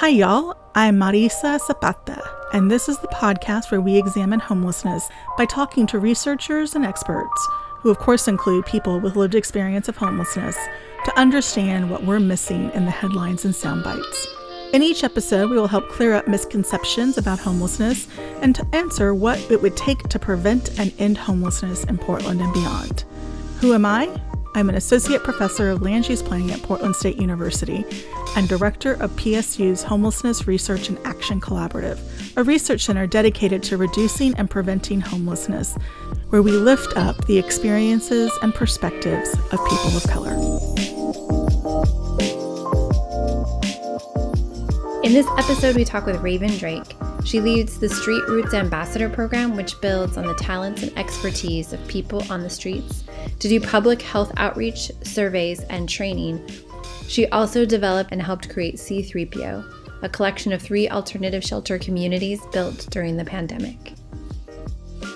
Hi, y'all. I'm Marisa Zapata, and this is the podcast where we examine homelessness by talking to researchers and experts, who of course include people with lived experience of homelessness, to understand what we're missing in the headlines and sound bites. In each episode, we will help clear up misconceptions about homelessness and to answer what it would take to prevent and end homelessness in Portland and beyond. Who am I? I'm an associate professor of land use planning at Portland State University and director of PSU's Homelessness Research and Action Collaborative, a research center dedicated to reducing and preventing homelessness, where we lift up the experiences and perspectives of people of color. In this episode, we talk with Raven Drake. She leads the Street Roots Ambassador program, which builds on the talents and expertise of people on the streets to do public health outreach, surveys, and training. She also developed and helped create C3PO, a collection of 3 alternative shelter communities built during the pandemic. All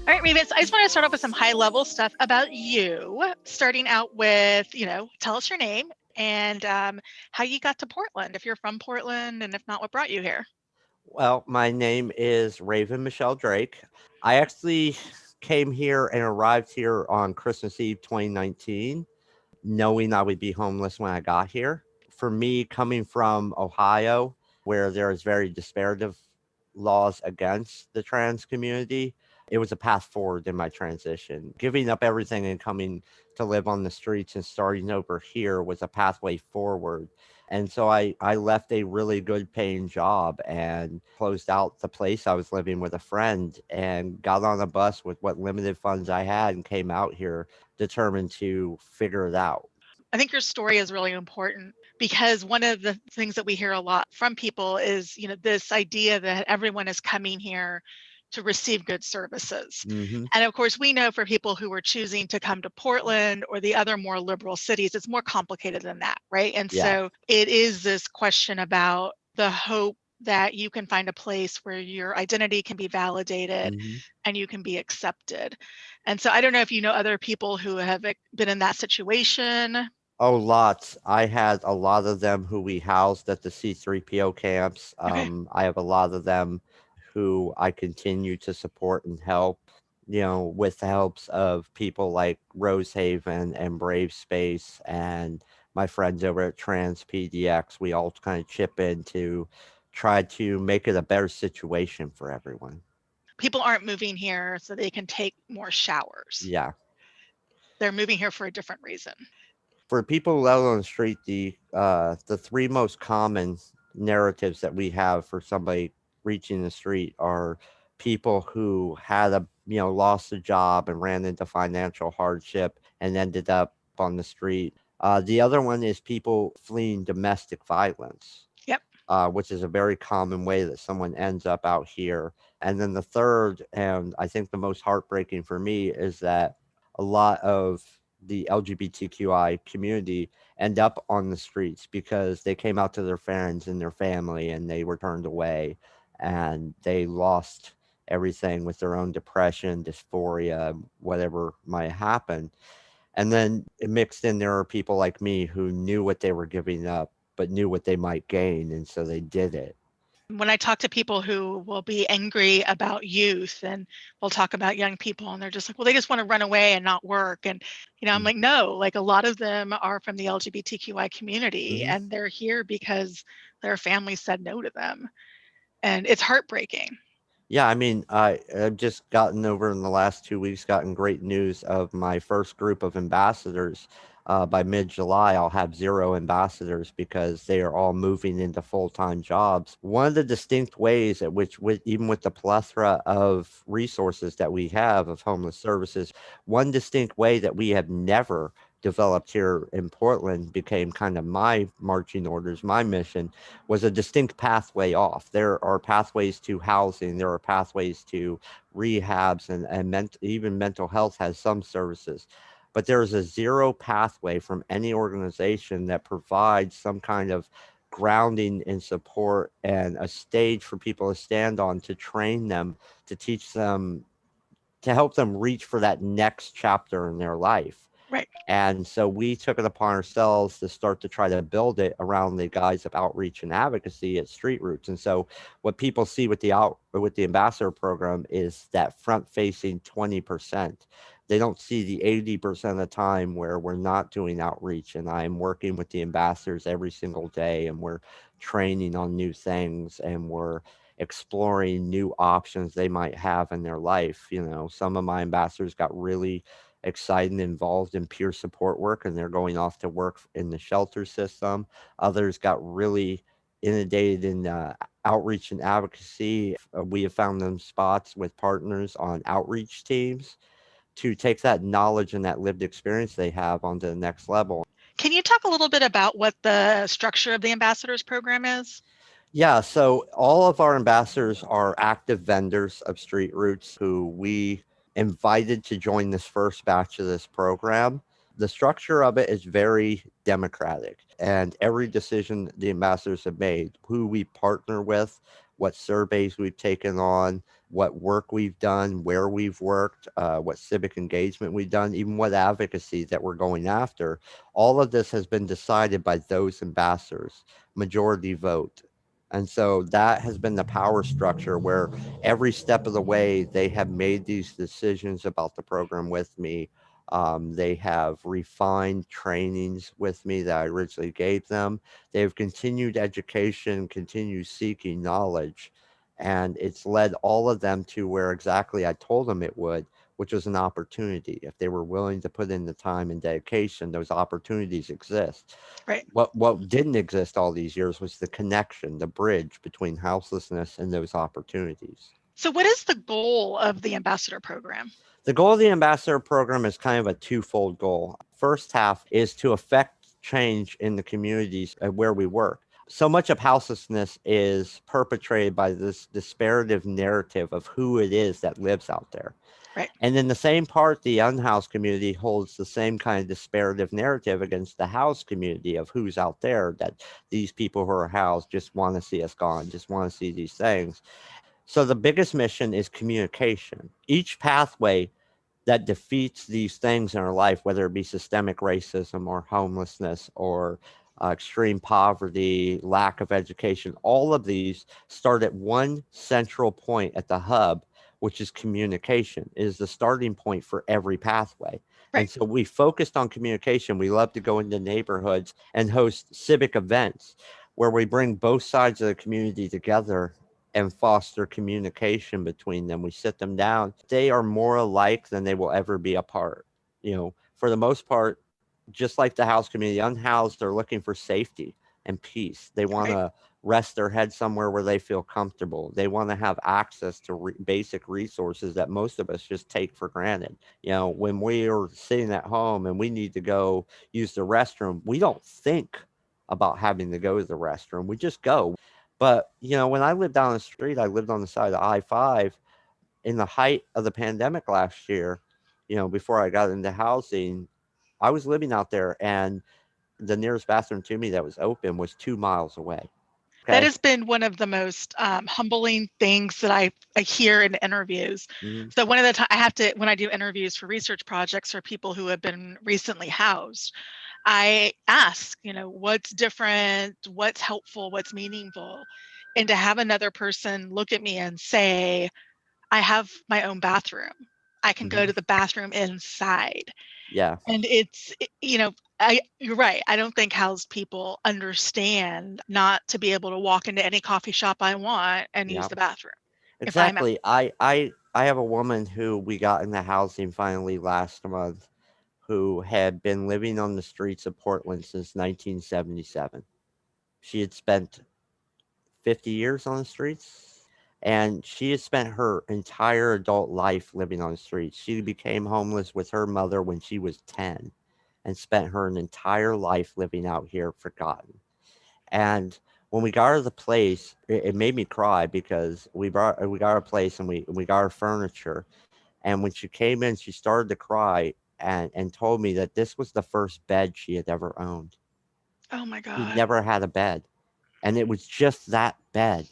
right, Raven, so I just want to start off with some high-level stuff about you, starting out with, tell us your name and how you got to Portland, if you're from Portland, and if not, what brought you here? Well, my name is Raven Michelle Drake. I actually came here and arrived here on Christmas Eve 2019, knowing I would be homeless when I got here. For me, coming from Ohio, where there is very disparative laws against the trans community, it was a path forward in my transition. Giving up everything and coming to live on the streets and starting over here was a pathway forward. And so I left a really good paying job and closed out the place I was living with a friend and got on a bus with what limited funds I had and came out here determined to figure it out. I think your story is really important because one of the things that we hear a lot from people is, this idea that everyone is coming here to receive good services. Mm-hmm. And of course, we know for people who are choosing to come to Portland or the other more liberal cities, it's more complicated than that, right? And so it is this question about the hope that you can find a place where your identity can be validated and you can be accepted. And so I don't know if you know other people who have been in that situation. Oh, lots. I had a lot of them who we housed at the C3PO camps. Okay. I have a lot of them who I continue to support and help, with the helps of people like Rosehaven and Brave Space and my friends over at Trans PDX. We all kind of chip in to try to make it a better situation for everyone. People aren't moving here so they can take more showers. Yeah. They're moving here for a different reason. For people out on the street, the 3 most common narratives that we have for somebody reaching the street are people who had lost a job and ran into financial hardship and ended up on the street. The other one is people fleeing domestic violence. Yep. Which is a very common way that someone ends up out here. And then the third, and I think the most heartbreaking for me, is that a lot of the LGBTQI community end up on the streets because they came out to their friends and their family and they were turned away and they lost everything with their own depression, dysphoria, whatever might happen. And then mixed in, there are people like me who knew what they were giving up, but knew what they might gain. And so they did it. When I talk to people who will be angry about youth and we'll talk about young people and they're just like, well, they just want to run away and not work. And, I'm like, no, like a lot of them are from the LGBTQI community and they're here because their family said no to them. And it's heartbreaking. Yeah, I mean, I've just gotten over in the last 2 weeks, gotten great news of my first group of ambassadors. By mid-July, I'll have 0 ambassadors because they are all moving into full-time jobs. One of the distinct ways at which, even with the plethora of resources that we have of homeless services, one distinct way that we have never developed here in Portland became kind of my marching orders, my mission, was a distinct pathway off. There are pathways to housing, there are pathways to rehabs, and even mental health has some services. But there is a 0 pathway from any organization that provides some kind of grounding and support and a stage for people to stand on, to train them, to teach them, to help them reach for that next chapter in their life. Right. And so we took it upon ourselves to start to try to build it around the guise of outreach and advocacy at Street Roots. And so what people see with the ambassador program is that front facing 20%. They don't see the 80% of the time where we're not doing outreach, and I'm working with the ambassadors every single day, and we're training on new things, and we're exploring new options they might have in their life. Some of my ambassadors got really excited and involved in peer support work, and they're going off to work in the shelter system. Others got really inundated in outreach and advocacy. We have found them spots with partners on outreach teams to take that knowledge and that lived experience they have onto the next level. Can you talk a little bit about what the structure of the ambassadors program is? Yeah, so all of our ambassadors are active vendors of Street Roots who we invited to join this first batch of this program. The structure of it is very democratic, and every decision the ambassadors have made, who we partner with, what surveys we've taken on, what work we've done, where we've worked, what civic engagement we've done, even what advocacy that we're going after, all of this has been decided by those ambassadors, majority vote. And so that has been the power structure where every step of the way they have made these decisions about the program with me. They have refined trainings with me that I originally gave them. They've continued education, continued seeking knowledge, and it's led all of them to where exactly I told them it would, which was an opportunity. If they were willing to put in the time and dedication, those opportunities exist. Right. What didn't exist all these years was the connection, the bridge between houselessness and those opportunities. So what is the goal of the ambassador program? The goal of the ambassador program is kind of a twofold goal. First half is to affect change in the communities where we work. So much of houselessness is perpetrated by this disparative narrative of who it is that lives out there. Right. And in the same part, the unhoused community holds the same kind of disparative narrative against the housed community of who's out there, that these people who are housed just want to see us gone, just want to see these things. So the biggest mission is communication. Each pathway that defeats these things in our life, whether it be systemic racism or homelessness or extreme poverty, lack of education, all of these start at one central point at the hub, which is communication. It is the starting point for every pathway. Right. And so we focused on communication. We love to go into neighborhoods and host civic events where we bring both sides of the community together and foster communication between them. We sit them down. They are more alike than they will ever be apart. For the most part, just like the housed community, unhoused are looking for safety and peace. They want to rest their head somewhere where they feel comfortable. They want to have access to basic resources that most of us just take for granted. When we are sitting at home and we need to go use the restroom, we don't think about having to go to the restroom. We just go. But, when I lived down the street, I lived on the side of I-5 in the height of the pandemic last year, before I got into housing. I was living out there, and the nearest bathroom to me that was open was 2 miles away. Okay? That has been one of the most humbling things that I hear in interviews. Mm-hmm. So one of the times when I do interviews for research projects for people who have been recently housed, I ask, what's different, what's helpful, what's meaningful, and to have another person look at me and say, I have my own bathroom. I can go to the bathroom inside. Yeah. And you're right. I don't think housed people understand not to be able to walk into any coffee shop I want and use the bathroom. Exactly. I have a woman who we got into housing finally last month, who had been living on the streets of Portland since 1977. She had spent 50 years on the streets, and she had spent her entire adult life living on the streets. She became homeless with her mother when she was 10 and spent her entire life living out here forgotten. And when we got her the place, it made me cry because we got her place and we got her furniture. And when she came in, she started to cry and told me that this was the first bed she had ever owned. Oh my God. She never had a bed. And it was just that bed.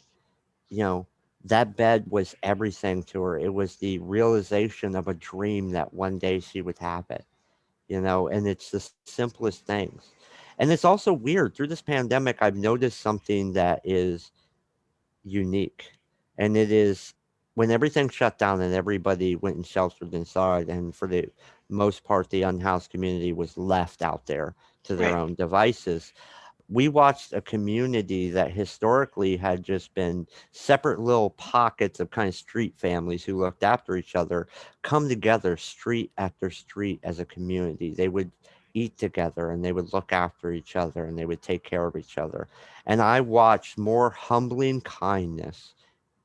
That bed was everything to her. It was the realization of a dream that one day she would have it. and it's the simplest things. And it's also weird through this pandemic, I've noticed something that is unique. And it is when everything shut down and everybody went and sheltered inside, and for the most part, the unhoused community was left out there to their Right. own devices. We watched a community that historically had just been separate little pockets of kind of street families who looked after each other come together street after street as a community. They would eat together and they would look after each other and they would take care of each other. And I watched more humbling kindness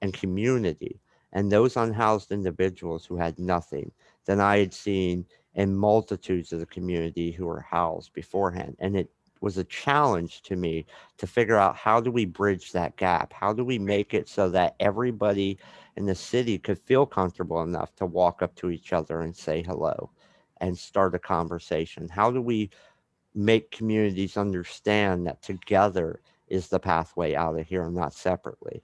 and community and those unhoused individuals who had nothing than I had seen in multitudes of the community who were housed beforehand. And it was a challenge to me to figure out, how do we bridge that gap? How do we make it so that everybody in the city could feel comfortable enough to walk up to each other and say hello and start a conversation? How do we make communities understand that together is the pathway out of here and not separately?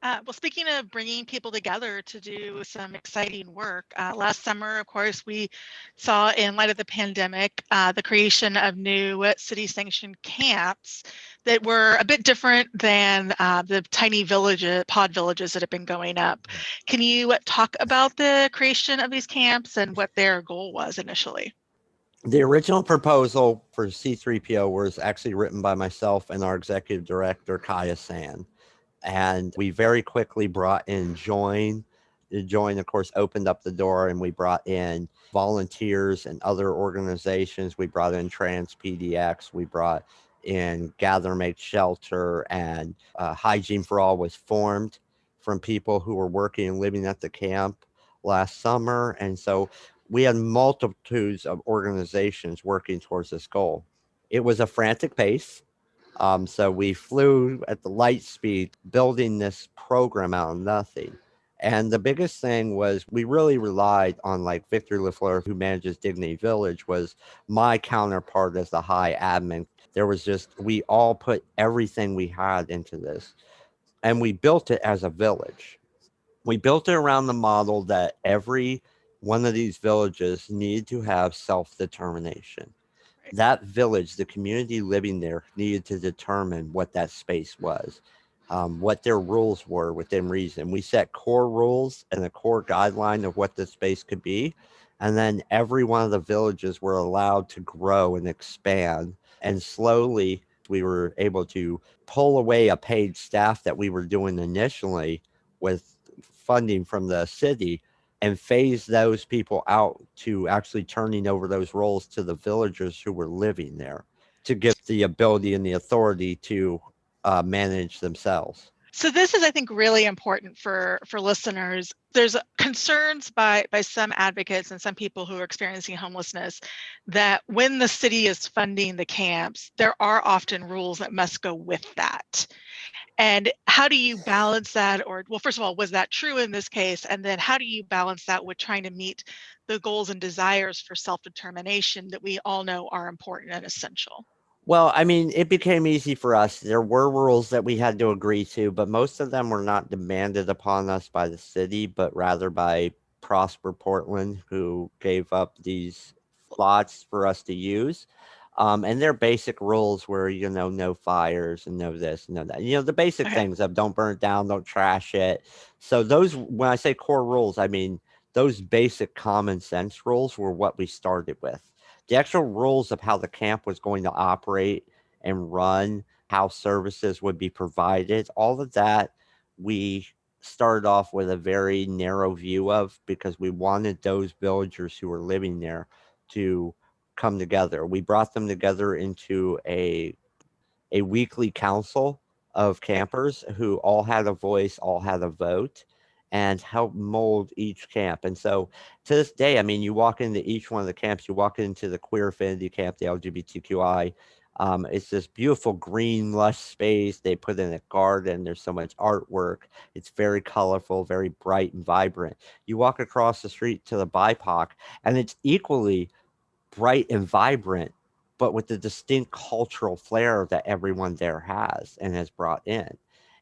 Well, speaking of bringing people together to do some exciting work, last summer, of course, we saw, in light of the pandemic, the creation of new city-sanctioned camps that were a bit different than the tiny villages, pod villages that have been going up. Can you talk about the creation of these camps and what their goal was initially? The original proposal for C3PO was actually written by myself and our executive director, Kaya San. And we very quickly brought in Join. Join, of course, opened up the door, and we brought in volunteers and other organizations. We brought in Trans PDX. We brought in Gather Make Shelter, and Hygiene for All was formed from people who were working and living at the camp last summer. And so we had multitudes of organizations working towards this goal. It was a frantic pace. So we flew at the light speed, building this program out of nothing. And the biggest thing was we really relied on, like, Victor Lafleur, who manages Dignity Village, was my counterpart as the high admin. There was just, we all put everything we had into this, and we built it as a village. We built it around the model that every one of these villages needed to have self-determination. That village, the community living there, needed to determine what that space was, what their rules were within reason. We set core rules and a core guideline of what the space could be. And then every one of the villages were allowed to grow and expand. And slowly we were able to pull away a paid staff that we were doing initially with funding from the city and phase those people out to actually turning over those roles to the villagers who were living there, to give the ability and the authority to manage themselves. So this is, I think, really important for listeners. There's concerns by some advocates and some people who are experiencing homelessness that when the city is funding the camps, there are often rules that must go with that. And how do you balance that? Or, well, first of all, was that true in this case? And then how do you balance that with trying to meet the goals and desires for self-determination that we all know are important and essential? Well, I mean, it became easy for us. There were rules that we had to agree to, but most of them were not demanded upon us by the city, but rather by Prosper Portland, who gave up these lots for us to use. And their basic rules were, no fires and no this, no that. The basic Okay. things of don't burn it down, don't trash it. So those, when I say core rules, I mean those basic common sense rules were what we started with. The actual rules of how the camp was going to operate and run, how services would be provided, all of that we started off with a very narrow view of, because we wanted those villagers who were living there to come together. We brought them together into a weekly council of campers who all had a voice, all had a vote, and helped mold each camp. And so to this day, I mean, you walk into each one of the camps, you walk into the queer affinity camp, the LGBTQI. It's this beautiful green, lush space. They put in a garden. There's so much artwork. It's very colorful, very bright and vibrant. You walk across the street to the BIPOC, and it's equally bright and vibrant, but with the distinct cultural flair that everyone there has and has brought in.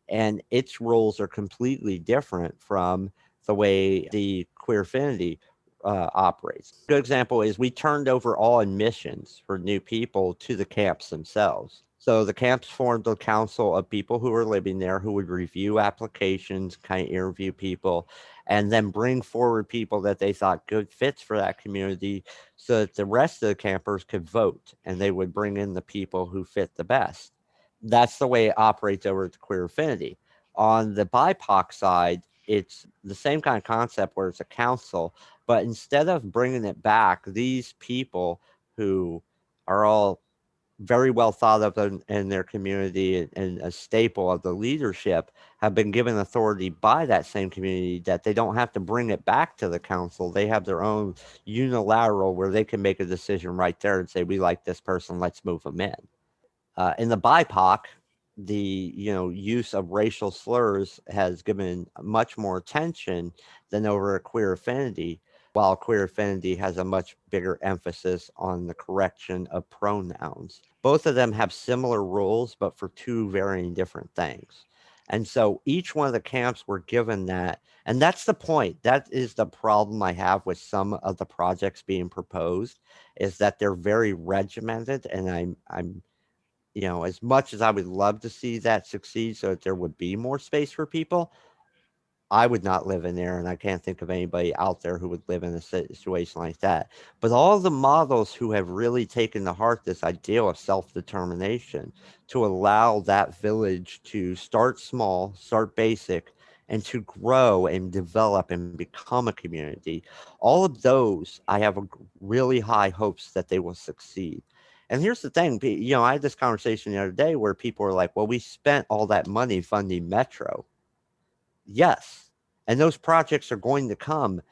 And its rules are completely different from the way the queer affinity operates. A good example is we turned over all admissions for new people to the camps themselves. So the camps formed a council of people who were living there who would review applications, kind of interview people, and then bring forward people that they thought good fits for that community so that the rest of the campers could vote, and they would bring in the people who fit the best. That's the way it operates over at the Queer Affinity. On the BIPOC side, it's the same kind of concept where it's a council, but instead of bringing it back, these people who are all very well thought of in their community and a staple of the leadership have been given authority by that same community that they don't have to bring it back to the council. They have their own unilateral where they can make a decision right there and say, we like this person, let's move them in. In the BIPOC, the use of racial slurs has given much more attention than over a Queer Affinity, while Queer Affinity has a much bigger emphasis on the correction of pronouns. Both of them have similar rules, but for two varying different things. And so each one of the camps were given that. And that's the point. That is the problem I have with some of the projects being proposed, is that they're very regimented. And I'm as much as I would love to see that succeed so that there would be more space for people, I would not live in there, and I can't think of anybody out there who would live in a situation like that. But all the models who have really taken to heart this idea of self-determination to allow that village to start small, start basic, and to grow and develop and become a community, all of those, I have really high hopes that they will succeed. And here's the thing, I had this conversation the other day where people were like, well, we spent all that money funding Metro. Yes, and those projects are going to come,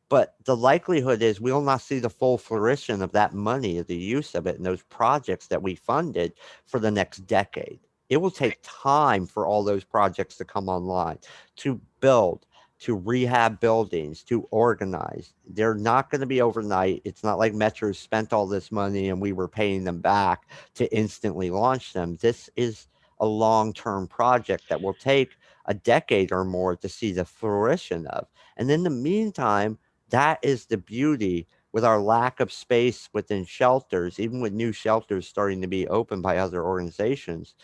but the likelihood is we will not see the full fruition of that money, the use of it, and those projects that we funded for the next decade. It will take time for all those projects to come online, to build, to rehab buildings, to organize. They're not going to be overnight. It's not like Metro spent all this money and we were paying them back to instantly launch them. This is a long-term project that will take a decade or more to see the fruition of. And in the meantime, that is the beauty with our lack of space within shelters, even with new shelters starting to be open by other organizations.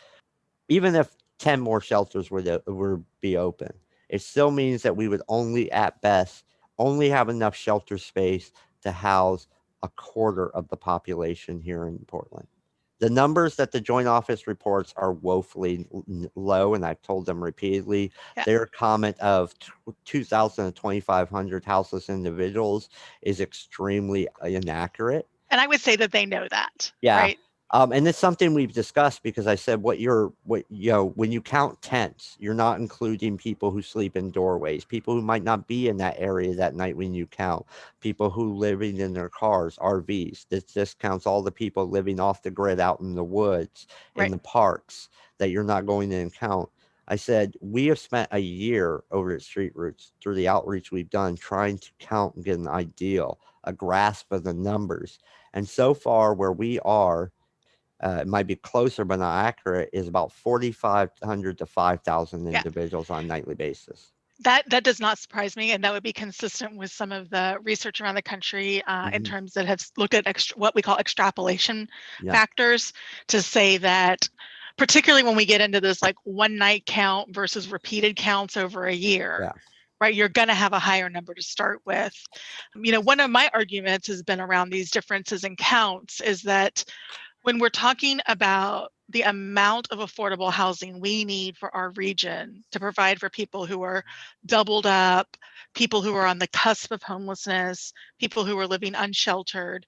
Even if 10 more shelters would be open, it still means that we would only, at best, only have enough shelter space to house a quarter of the population here in Portland. The numbers that the Joint Office reports are woefully low, and I've told them repeatedly. Yeah. Their comment of 2,000 to 2,500 houseless individuals is extremely inaccurate. And I would say that they know that. Yeah. Right? And it's something we've discussed because I said when you count tents, you're not including people who sleep in doorways, people who might not be in that area that night when you count, people who living in their cars, RVs. This counts all the people living off the grid out in the woods, in the parks that you're not going to count. I said, we have spent a year over at Street Roots through the outreach we've done trying to count and get an ideal, a grasp of the numbers. And so far where we are, it might be closer but not accurate, is about 4,500 to 5,000 individuals on a nightly basis. That does not surprise me, and that would be consistent with some of the research around the country in terms that have looked at what we call extrapolation factors to say that, particularly when we get into this like one night count versus repeated counts over a year, right? You're going to have a higher number to start with. One of my arguments has been around these differences in counts is that when we're talking about the amount of affordable housing we need for our region to provide for people who are doubled up, people who are on the cusp of homelessness, people who are living unsheltered,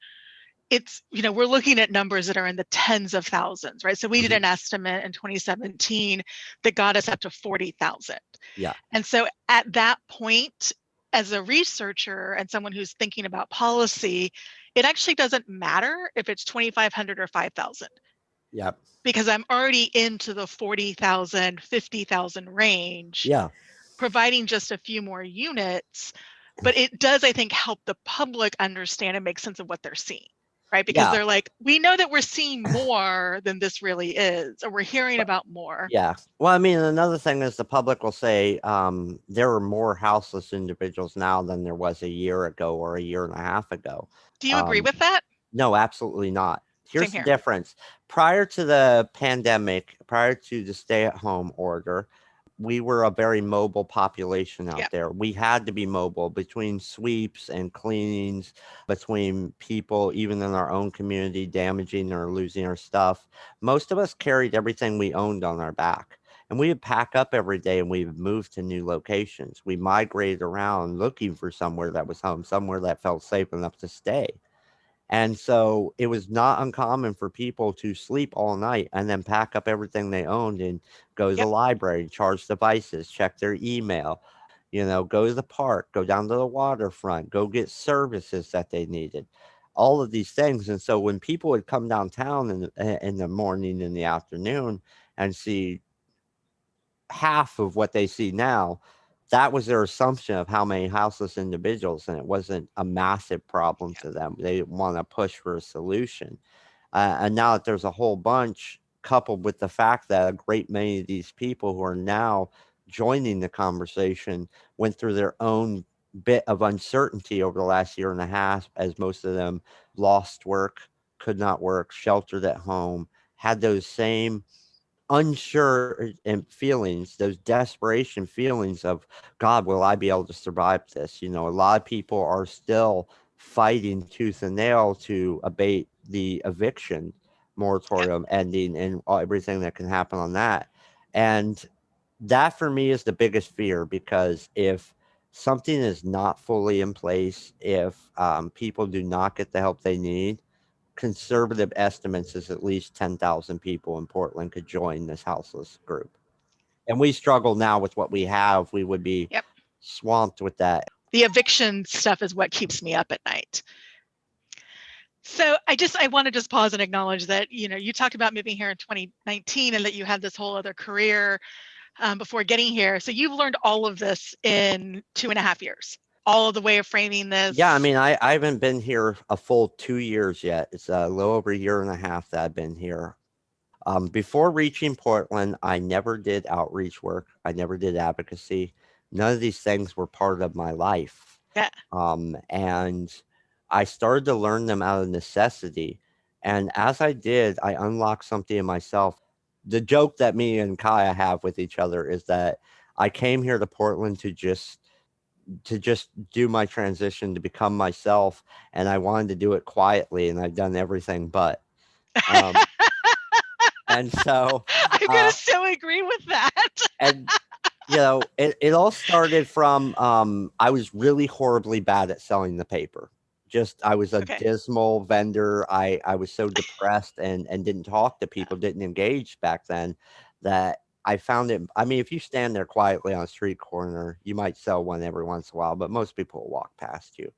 it's, we're looking at numbers that are in the tens of thousands, right? So we did an estimate in 2017 that got us up to 40,000. Yeah. And so at that point, as a researcher and someone who's thinking about policy, it actually doesn't matter if it's 2,500 or 5,000. Yeah. Because I'm already into the 40,000, 50,000 range. Yeah. Providing just a few more units, but it does, I think, help the public understand and make sense of what they're seeing. right? Because Yeah. they're like, we know that we're seeing more than this really is, or we're hearing about more. Yeah. Well, I mean, another thing is the public will say there are more houseless individuals now than there was a year ago or a year and a half ago. Do you agree with that? No, absolutely not. Same Here's the here. difference. Prior to the pandemic, prior to the stay-at-home order, we were a very mobile population Yeah. out there. We had to be mobile between sweeps and cleanings, between people, even in our own community, damaging or losing our stuff. Most of us carried everything we owned on our back. And we would pack up every day and we would move to new locations. We migrated around looking for somewhere that was home, somewhere that felt safe enough to stay. And so it was not uncommon for people to sleep all night and then pack up everything they owned and go to the Yep. library, charge devices, check their email, go to the park, go down to the waterfront, go get services that they needed, all of these things. And so when people would come downtown in the morning, in the afternoon, and see half of what they see now, that was their assumption of how many houseless individuals, and it wasn't a massive problem to them. They didn't want to push for a solution. And now that there's a whole bunch, coupled with the fact that a great many of these people who are now joining the conversation went through their own bit of uncertainty over the last year and a half, as most of them lost work, could not work, sheltered at home, had those same unsure and feelings, those desperation feelings of, God, will I be able to survive this? A lot of people are still fighting tooth and nail to abate the eviction moratorium ending and everything that can happen on that. And that for me is the biggest fear, because if something is not fully in place, if people do not get the help they need, conservative estimates is at least 10,000 people in Portland could join this houseless group. And we struggle now with what we have. We would be Yep. swamped with that. The eviction stuff is what keeps me up at night. So I want to just pause and acknowledge that, you talked about moving here in 2019 and that you had this whole other career before getting here. So you've learned all of this in 2.5 years. All of the way of framing this. Yeah, I mean, I haven't been here a full 2 years yet. It's a little over a year and a half that I've been here. Before reaching Portland, I never did outreach work. I never did advocacy. None of these things were part of my life. Yeah. And I started to learn them out of necessity. And as I did, I unlocked something in myself. The joke that me and Kaya have with each other is that I came here to Portland to just do my transition, to become myself, and I wanted to do it quietly, and I've done everything but. And so I'm gonna so agree with that. And it all started from I was really horribly bad at selling the paper. I was a dismal vendor. I was so depressed and didn't talk to people, didn't engage back then, that I found it. I mean, if you stand there quietly on a street corner, you might sell one every once in a while, but most people will walk past you.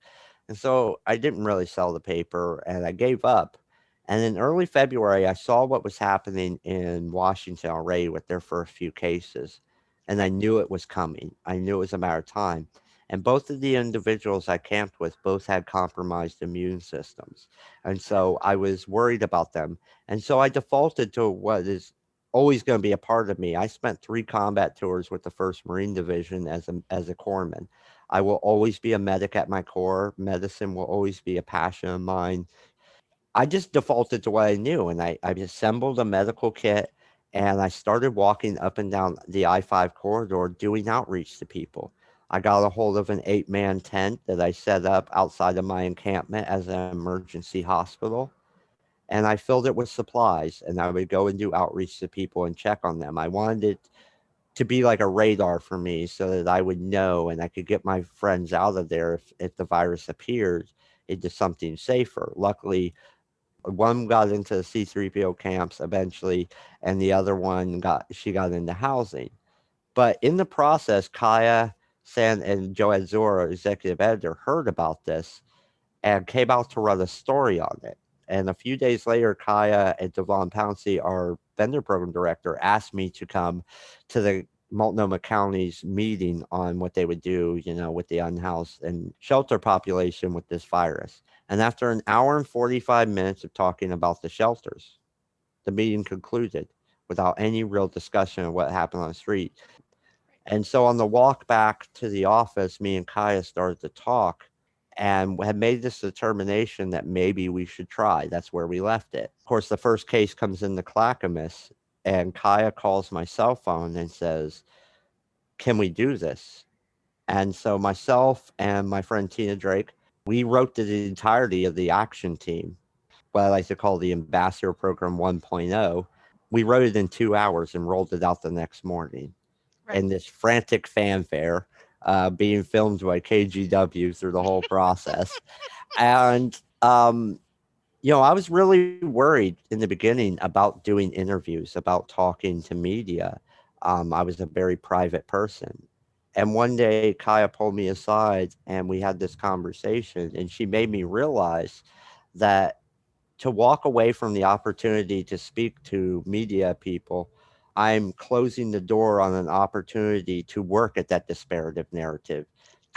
And so I didn't really sell the paper, and I gave up. And in early February, I saw what was happening in Washington already with their first few cases, and I knew it was coming. I knew it was a matter of time. And both of the individuals I camped with both had compromised immune systems. And so I was worried about them. And so I defaulted to what is always going to be a part of me. I spent 3 combat tours with the 1st Marine Division as a corpsman. I will always be a medic at my core. Medicine will always be a passion of mine. I just defaulted to what I knew, and I assembled a medical kit, and I started walking up and down the I-5 corridor doing outreach to people. I got a hold of an 8-man tent that I set up outside of my encampment as an emergency hospital, and I filled it with supplies, and I would go and do outreach to people and check on them. I wanted it to be like a radar for me so that I would know and I could get my friends out of there if the virus appeared into something safer. Luckily, one got into the C-3PO camps eventually, and the other one got into housing. But in the process, Kaya San and Joed Zora, executive editor, heard about this and came out to run a story on it. And a few days later, Kaya and Devon Pouncey, our vendor program director, asked me to come to the Multnomah County's meeting on what they would do, with the unhoused and shelter population with this virus. And after an hour and 45 minutes of talking about the shelters, the meeting concluded without any real discussion of what happened on the street. And so on the walk back to the office, me and Kaya started to talk and had made this determination that maybe we should try. That's where we left it. Of course, the first case comes into Clackamas, and Kaya calls my cell phone and says, "Can we do this?" And so myself and my friend Tina Drake, we wrote the entirety of the action team, what I like to call the Ambassador Program 1.0. We wrote it in 2 hours and rolled it out the next morning Right. in this frantic fanfare, being filmed by KGW through the whole process. And, I was really worried in the beginning about doing interviews, about talking to media. I was a very private person. And one day, Kaya pulled me aside and we had this conversation, and she made me realize that to walk away from the opportunity to speak to media people, I'm closing the door on an opportunity to work at that disparative narrative,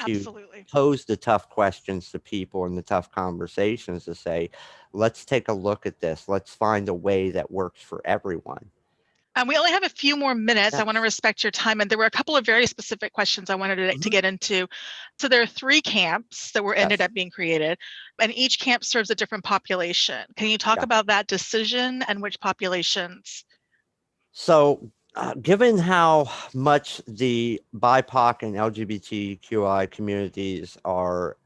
to Absolutely. pose the tough questions to people and the tough conversations to say, let's take a look at this. Let's find a way that works for everyone. We only have a few more minutes. I want to Yes. respect your time. And there were a couple of very specific questions I wanted to Mhm. get into. So there are 3 camps that were ended Yes. up being created, and each camp serves a different population. Can you talk Yeah. about that decision and which populations? So, given how much the BIPOC and LGBTQI communities are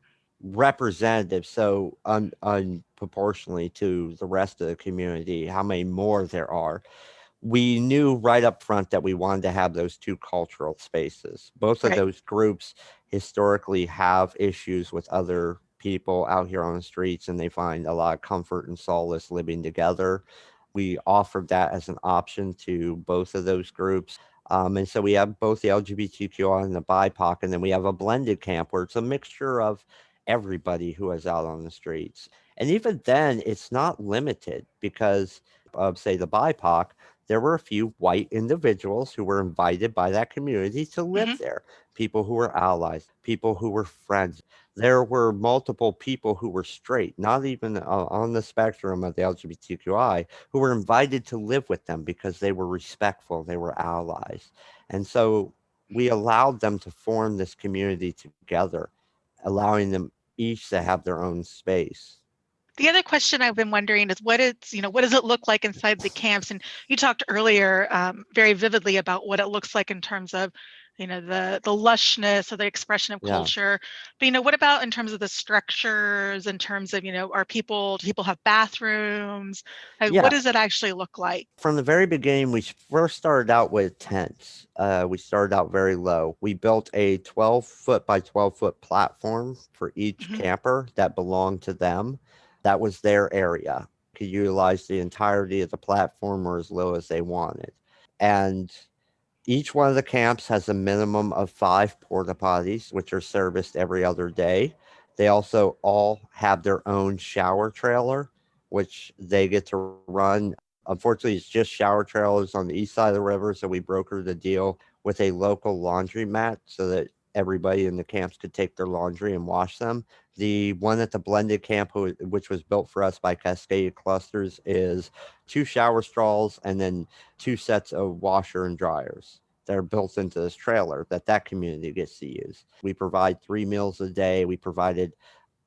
representative, so unproportionally to the rest of the community, how many more there are, we knew right up front that we wanted to have those two cultural spaces. Both of Right. those groups historically have issues with other people out here on the streets, and they find a lot of comfort and solace living together. We offered that as an option to both of those groups. And so we have both the LGBTQI and the BIPOC, and then we have a blended camp where it's a mixture of everybody who is out on the streets. And even then, it's not limited because of, say, the BIPOC, there were a few white individuals who were invited by that community to live Hmm. there, people who were allies, people who were friends. There were multiple people who were straight, not even on the spectrum of the LGBTQI, who were invited to live with them because they were respectful, they were allies. And so we allowed them to form this community together, allowing them each to have their own space. The other question I've been wondering is what does it look like inside the camps? And you talked earlier very vividly about what it looks like in terms of, the lushness or the expression of Yeah. culture. But what about in terms of the structures? In terms of, do people have bathrooms? Like, what Yeah. does it actually look like? From the very beginning, we first started out with tents. We started out very low. We built a 12-foot by 12-foot platform for each Hmm. camper that belonged to them. That was their area. Could utilize the entirety of the platform or as low as they wanted. And each one of the camps has a minimum of 5 porta potties, which are serviced every other day. They also all have their own shower trailer, which they get to run. Unfortunately, it's just shower trailers on the east side of the river, so we brokered a deal with a local laundromat so that everybody in the camps could take their laundry and wash them. The one at the blended camp, which was built for us by Cascade Clusters, is 2 shower stalls and then 2 sets of washer and dryers that are built into this trailer that community gets to use. We provide 3 meals a day. We provided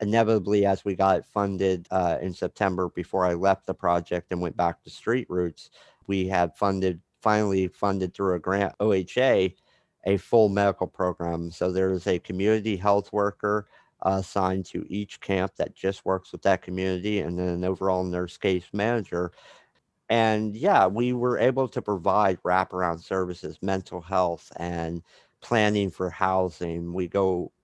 inevitably as we got funded in September before I left the project and went back to Street Roots. We had finally funded through a grant OHA a full medical program. So there is a community health worker assigned to each camp that just works with that community, and then an overall nurse case manager. And yeah, we were able to provide wraparound services, mental health, and planning for housing.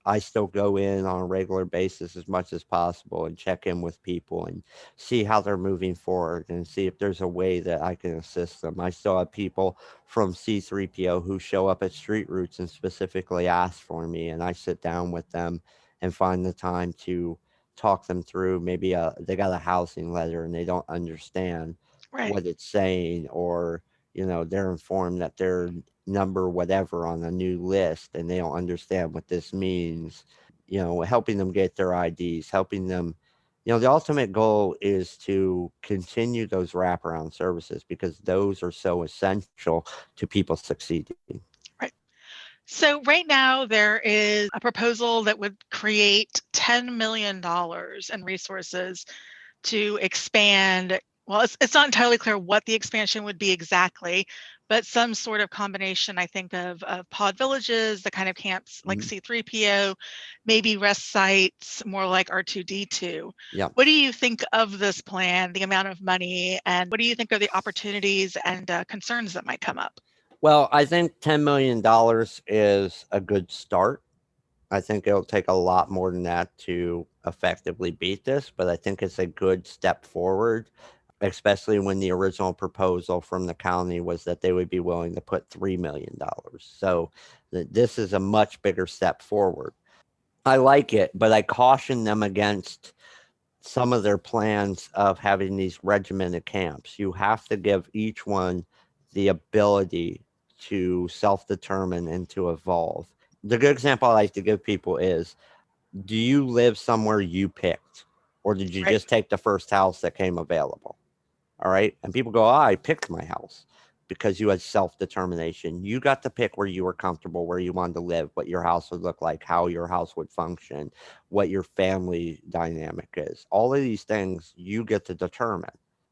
I still go in on a regular basis as much as possible and check in with people and see how they're moving forward and see if there's a way that I can assist them. I still have people from C3PO who show up at Street Roots and specifically ask for me, and I sit down with them and find the time to talk them through. Maybe they got a housing letter and they don't understand Right. what it's saying, or they're informed that they're number whatever on a new list and they don't understand what this means, helping them get their IDs, helping them, the ultimate goal is to continue those wraparound services because those are so essential to people succeeding. Right. So right now there is a proposal that would create $10 million in resources to expand. Well, it's not entirely clear what the expansion would be exactly, but some sort of combination, I think, of pod villages, the kind of camps like C3PO, maybe rest sites, more like R2D2. Yeah. What do you think of this plan, the amount of money, and what do you think are the opportunities and concerns that might come up? Well, I think $10 million is a good start. I think it'll take a lot more than that to effectively beat this, but I think it's a good step forward, especially when the original proposal from the county was that they would be willing to put $3 million. So this is a much bigger step forward. I like it, but I caution them against some of their plans of having these regimented camps. You have to give each one the ability to self-determine and to evolve. The good example I like to give people is, do you live somewhere you picked, or did you just take the first house that came available? All right. And people go, I picked my house because you had self-determination. You got to pick where you were comfortable, where you wanted to live, what your house would look like, how your house would function, what your family dynamic is. All of these things you get to determine.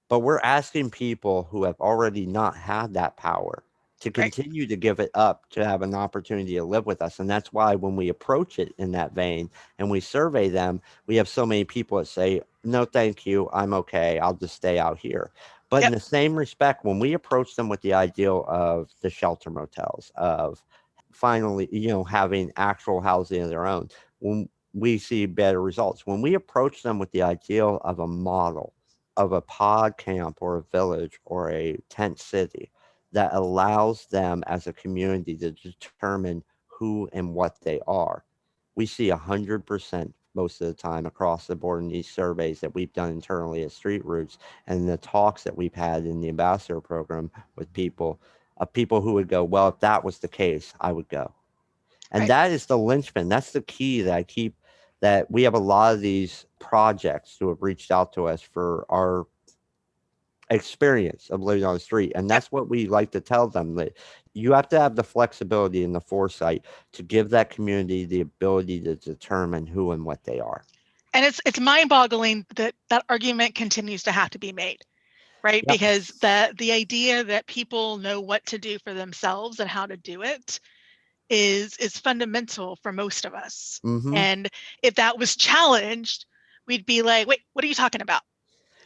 But we're asking people who have already not had that power to continue to give it up, to have an opportunity to live with us. And that's why when we approach it in that vein and we survey them, we have so many people that say, no, thank you, I'm okay, I'll just stay out here. But in the same respect, when we approach them with the ideal of the shelter motels, of finally, having actual housing of their own, when we see better results. When we approach them with the ideal of a model of a pod camp or a village or a tent city that allows them as a community to determine who and what they are, we see 100% most of the time across the board in these surveys that we've done internally at Street Roots and the talks that we've had in the ambassador program with people, people who would go, well, if that was the case, I would go. And that is the linchpin. That's the key that I keep, that we have a lot of these projects who have reached out to us for our experience of living on the street. And that's what we like to tell them, that you have to have the flexibility and the foresight to give that community the ability to determine who and what they are. And it's mind-boggling that that argument continues to have to be made, right? Because the idea that people know what to do for themselves and how to do it is fundamental for most of us. And if that was challenged, we'd be like, wait, what are you talking about?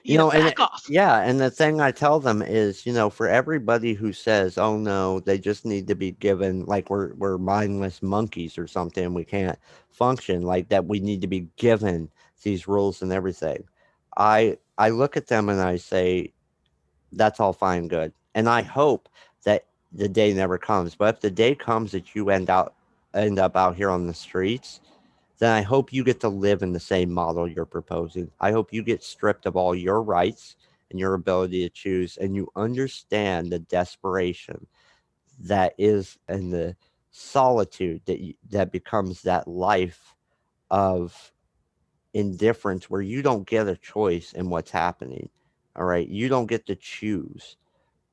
Back off. Yeah. And the thing I tell them is, for everybody who says, oh no, they just need to be given, like we're mindless monkeys or something, we can't function, like that we need to be given these rules and everything. I look at them and I say, that's all fine and good. And I hope that the day never comes. But if the day comes that you end up out here on the streets, then I hope you get to live in the same model you're proposing. I hope you get stripped of all your rights and your ability to choose, and you understand the desperation that is and the solitude that becomes that life of indifference where you don't get a choice in what's happening. All right. You don't get to choose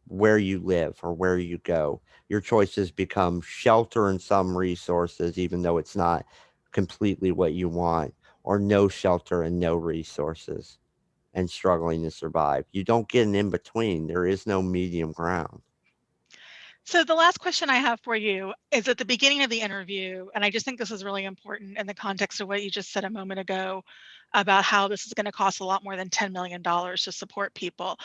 where you live or where you go. Your choices become shelter and some resources, even though it's not completely what you want, or no shelter and no resources and struggling to survive. You don't get an in between. There is no medium ground. So the last question I have for you is at the beginning of the interview, and I just think this is really important in the context of what you just said a moment ago about how this is going to cost a lot more than $10 million to support people.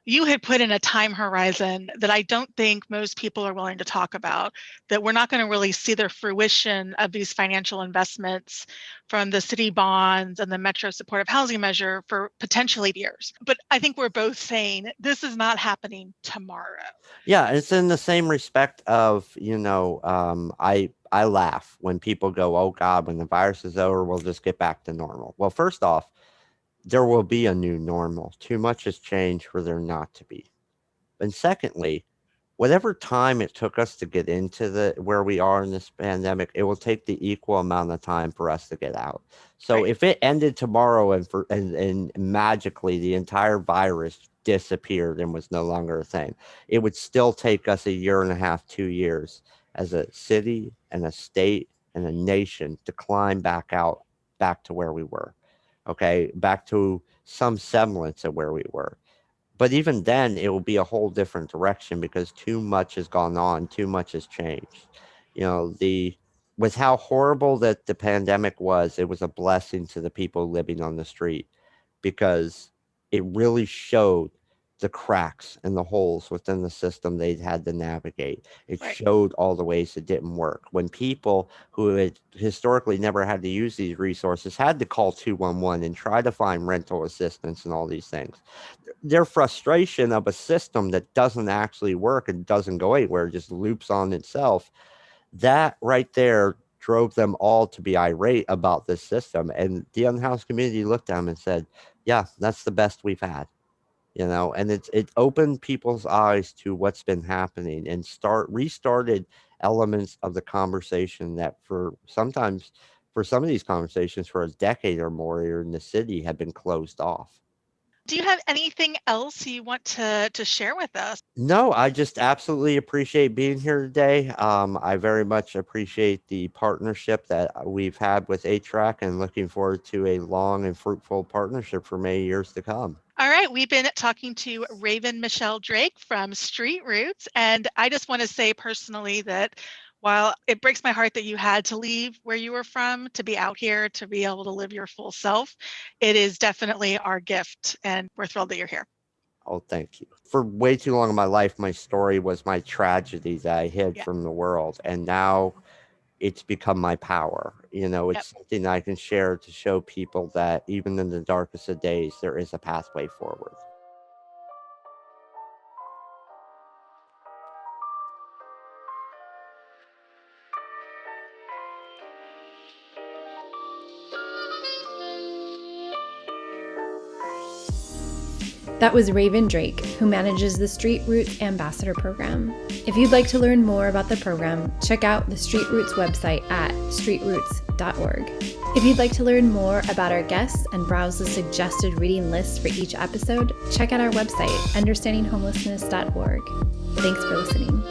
You had put in a time horizon that I don't think most people are willing to talk about, that we're not going to really see the fruition of these financial investments from the city bonds and the Metro Supportive Housing Measure for potentially years. But I think we're both saying this is not happening tomorrow. Yeah, it's in the same respect of, I laugh when people go, oh God, when the virus is over, we'll just get back to normal. Well, first off, there will be a new normal. Too much has changed for there not to be. And secondly, whatever time it took us to get into where we are in this pandemic, it will take the equal amount of time for us to get out. So Right. if it ended tomorrow and magically the entire virus disappeared and was no longer a thing, it would still take us 1.5 years, 2 years as a city and a state and a nation to climb back to where we were. Okay, back to some semblance of where we were. But even then, it will be a whole different direction because too much has gone on, too much has changed. With how horrible that the pandemic was, it was a blessing to the people living on the street because it really showed the cracks and the holes within the system they'd had to navigate. It Right. showed all the ways it didn't work. When people who had historically never had to use these resources had to call 211 and try to find rental assistance and all these things, their frustration of a system that doesn't actually work and doesn't go anywhere, just loops on itself, that right there drove them all to be irate about this system. And the unhoused community looked at them and said, yeah, that's the best we've had. And it opened people's eyes to what's been happening and restarted elements of the conversation that for some of these conversations for a decade or more here in the city had been closed off. Do you have anything else you want to share with us? No, I just absolutely appreciate being here today. I very much appreciate the partnership that we've had with HRAC and looking forward to a long and fruitful partnership for many years to come. All right, we've been talking to Raven Michelle Drake from Street Roots, and I just want to say personally that while it breaks my heart that you had to leave where you were from to be out here, to be able to live your full self, it is definitely our gift, and we're thrilled that you're here. Oh, thank you. For way too long in my life, my story was my tragedy that I hid from the world, and now it's become my power. It's something I can share to show people that even in the darkest of days, there is a pathway forward. That was Raven Drake, who manages the Street Roots Ambassador Program. If you'd like to learn more about the program, check out the Street Roots website at streetroots.org. If you'd like to learn more about our guests and browse the suggested reading lists for each episode, check out our website, understandinghomelessness.org. Thanks for listening.